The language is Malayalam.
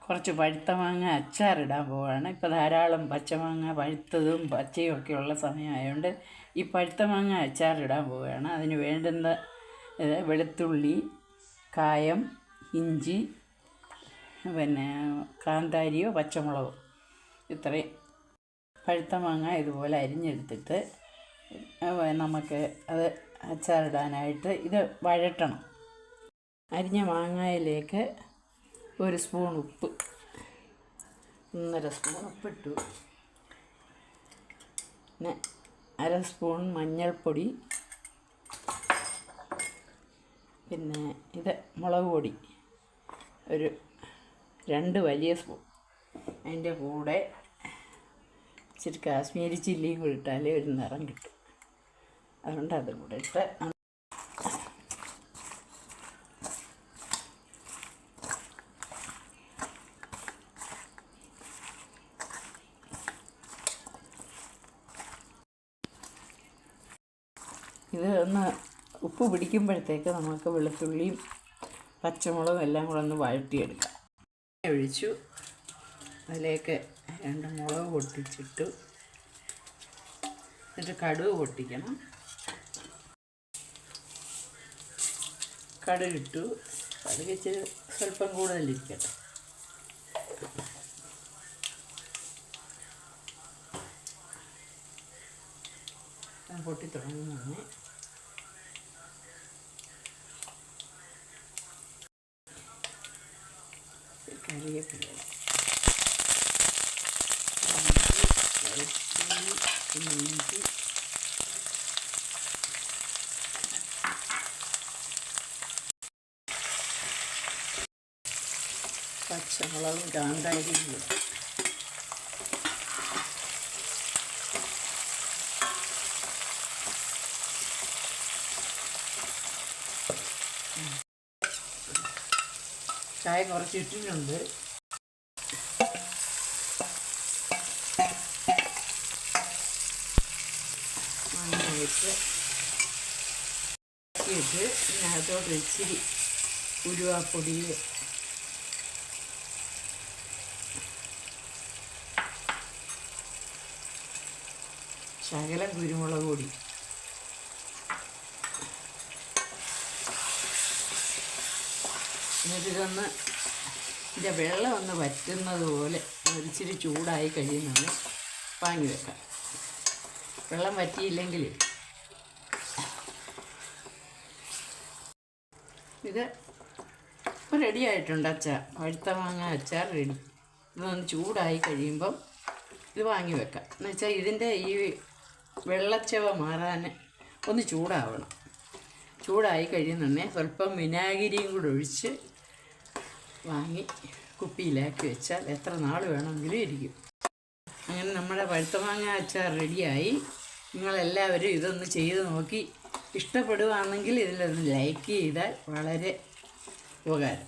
കുറച്ച് പഴുത്ത മാങ്ങ അച്ചാറിടാൻ പോവുകയാണ്. ഇപ്പോൾ ധാരാളം പച്ചമാങ്ങ പഴുത്തതും പച്ചയും ഒക്കെയുള്ള സമയമായതുകൊണ്ട് ഈ പഴുത്ത മാങ്ങ അച്ചാറിടാൻ പോവുകയാണ്. അതിന് വേണ്ടുന്ന വെളുത്തുള്ളി, കായം, ഇഞ്ചി, പിന്നെ കാന്താരിയോ പച്ചമുളകോ ഇത്രയും പഴുത്ത മാങ്ങ ഇതുപോലെ അരിഞ്ഞെടുത്തിട്ട് നമുക്ക് അത് അച്ചാറിടാനായിട്ട് ഇത് വഴറ്റണം. അരിഞ്ഞ മാങ്ങയിലേക്ക് 1 സ്പൂൺ ഉപ്പ്, 1.5 സ്പൂൺ ഉപ്പിട്ടു. പിന്നെ 1/2 സ്പൂൺ മഞ്ഞൾപ്പൊടി, പിന്നെ ഇത് മുളക് പൊടി 2 വലിയ സ്പൂൺ. അതിൻ്റെ കൂടെ ഇച്ചിരി കാശ്മീരി ചില്ലിയും കൂടി ഇട്ടാലേ ഒരു നിറം കിട്ടും. അതുകൊണ്ട് അതും കൂടെ ഇട്ട് ഇത് ഒന്ന് ഉപ്പ് പിടിക്കുമ്പോഴത്തേക്ക് നമുക്ക് വെളുത്തുള്ളിയും പച്ചമുളകും എല്ലാം കൂടെ ഒന്ന് വഴറ്റിയെടുക്കാം. ഒഴിച്ചു, അതിലേക്ക് 2 മുളക് പൊട്ടിച്ചിട്ടു. എന്നിട്ട് കടുക് പൊട്ടിക്കണം. കടുകിട്ടു. കടുക് ഇച്ചിരി സ്വല്പം കൂടുതലിരിക്കട്ടെ. പൊട്ടി തുടങ്ങുന്നതാണ്. കറിവേപ്പില, ഇഞ്ചി, പച്ചമുളകും കാന്താരിയും ഇട്ടു. ചായ കുറച്ച് ഇട്ടിട്ടുണ്ട്. മഞ്ഞയിട്ട് ഇതിനകത്തോട്ട് ഇച്ചിരി ഉലുവാപ്പൊടി, ശകലം കുരുമുളക് പൊടി, എന്നിട്ടിതൊന്ന് ഇതിൻ്റെ വെള്ളം ഒന്ന് വറ്റുന്നത് പോലെ ഒരിച്ചിരി ചൂടായി കഴിയുന്നത് വാങ്ങി വെക്കാം. വെള്ളം വറ്റിയില്ലെങ്കിൽ ഇത് ഇപ്പോൾ റെഡി ആയിട്ടുണ്ട്. പഴുത്ത മാങ്ങ അച്ചാർ റെഡി. ഇതൊന്ന് ചൂടായി കഴിയുമ്പം ഇത് വാങ്ങി വെക്കാം. എന്നുവെച്ചാൽ ഇതിൻ്റെ ഈ വെള്ളച്ചവ മാറാൻ ഒന്ന് ചൂടാവണം. ചൂടായി കഴിയുന്നുണ്ടെങ്കിൽ സ്വല്പം വിനാഗിരിയും കൂടെ ഒഴിച്ച് വാങ്ങി കുപ്പിയിലാക്കി വെച്ചാൽ എത്ര നാൾ വേണമെങ്കിലും ഇരിക്കും. അങ്ങനെ നമ്മുടെ പഴുത്ത മാങ്ങ അച്ചാർ റെഡിയായി. നിങ്ങളെല്ലാവരും ഇതൊന്ന് ചെയ്ത് നോക്കി ഇഷ്ടപ്പെടുകയാണെങ്കിൽ ഇതിലൊന്ന് ലൈക്ക് ചെയ്താൽ വളരെ ഉപകാരം.